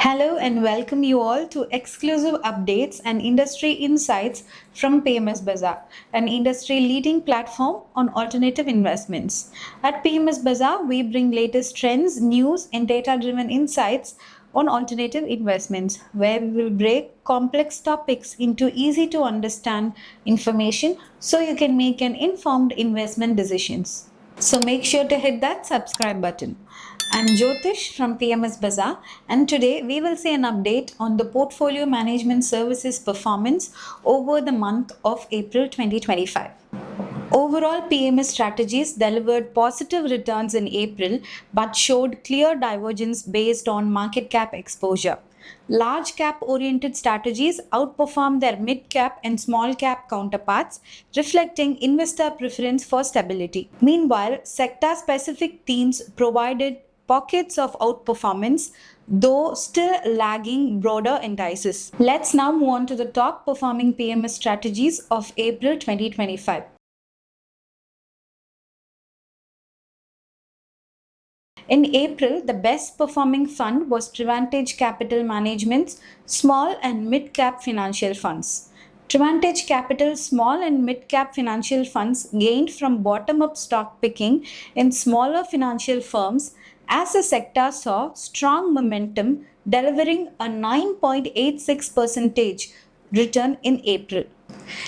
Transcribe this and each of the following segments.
Hello and welcome you all to exclusive updates and industry insights from PMS Bazaar, an industry leading platform on alternative investments. At PMS Bazaar, we bring latest trends, news, and data driven insights on alternative investments, where we will break complex topics into easy to understand information so you can make an informed investment decisions. So make sure to hit that subscribe button. I'm Jyotish from PMS Bazaar, and today we will see an update on the portfolio management services performance over the month of April 2025. Overall, PMS strategies delivered positive returns in April but showed clear divergence based on market cap exposure. Large cap oriented strategies outperformed their mid cap and small cap counterparts, reflecting investor preference for stability. Meanwhile, sector specific themes provided pockets of outperformance, though still lagging broader indices. Let's now move on to the top performing PMS strategies of April 2025. In April, the best performing fund was Trivantage Capital Management's Small and Mid Cap Financial Funds. Trivantage Capital Small and Mid Cap Financial Funds gained from bottom up stock picking in smaller financial firms as the sector saw strong momentum, delivering a 9.86% return in April.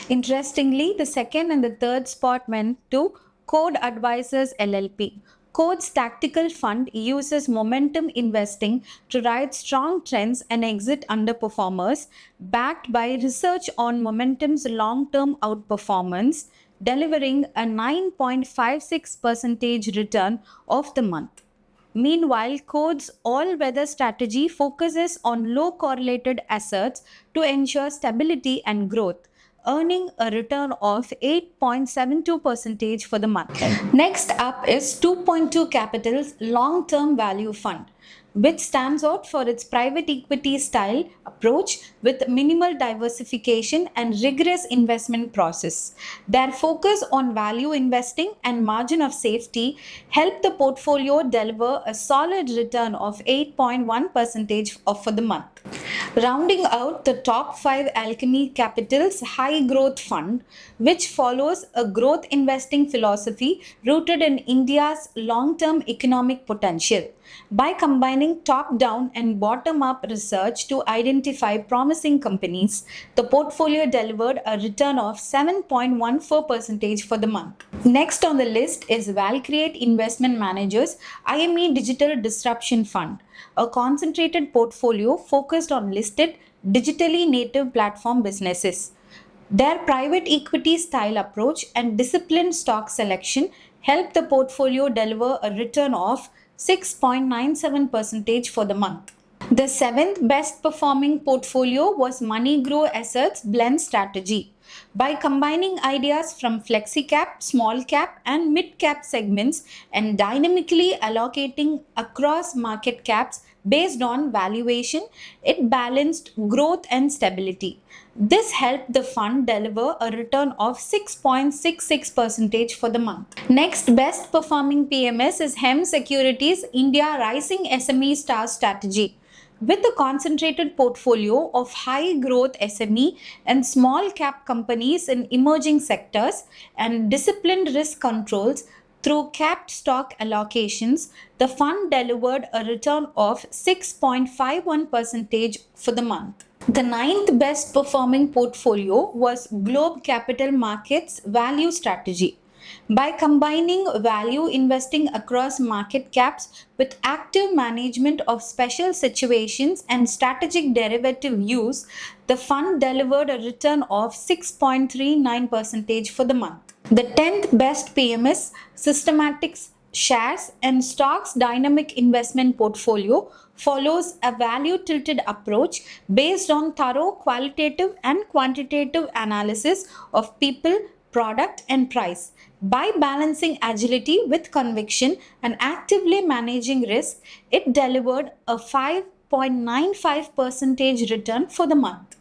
Interestingly, the second and the third spot went to Code Advisors LLP. Code's tactical fund uses momentum investing to ride strong trends and exit underperformers, backed by research on momentum's long term outperformance, delivering a 9.56% return of the month. Meanwhile, Code's all weather strategy focuses on low correlated assets to ensure stability and growth, earning a return of 8.72% for the month. Next up is 2.2 Capital's Long Term Value Fund, which stands out for its private equity style approach with minimal diversification and rigorous investment process. Their focus on value investing and margin of safety helped the portfolio deliver a solid return of 8.1% for the month. Rounding out the top 5, Alchemy Capital's High Growth Fund, which follows a growth investing philosophy rooted in India's long-term economic potential. By combining top-down and bottom-up research to identify promising companies, the portfolio delivered a return of 7.14% for the month. Next on the list is Valcreate Investment Managers IME Digital Disruption Fund, a concentrated portfolio focused on listed digitally native platform businesses. Their private equity style approach and disciplined stock selection helped the portfolio deliver a return of 6.97% for the month. The seventh best performing portfolio was MoneyGrow Assets Blend Strategy. By combining ideas from flexi cap, small cap, and mid cap segments and dynamically allocating across market caps based on valuation, it balanced growth and stability. This helped the fund deliver a return of 6.66% for the month. Next best performing PMS is HEM Securities India Rising SME Star Strategy. With a concentrated portfolio of high growth SME and small cap companies in emerging sectors and disciplined risk controls through capped stock allocations, the fund delivered a return of 6.51% for the month. The ninth best performing portfolio was Globe Capital Markets Value Strategy. By combining value investing across market caps with active management of special situations and strategic derivative use, the fund delivered a return of 6.39% for the month. The 10th best PMS, Systematics Shares and Stocks Dynamic Investment Portfolio, follows a value tilted approach based on thorough qualitative and quantitative analysis of people, product, and price. By balancing agility with conviction and actively managing risk, it delivered a 5.95% return for the month.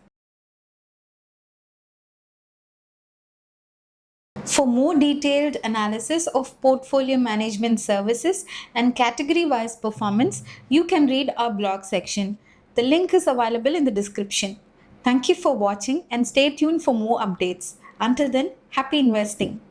For more detailed analysis of portfolio management services and category-wise performance, you can read our blog section. The link is available in the description. Thank you for watching and stay tuned for more updates. Until then, happy investing.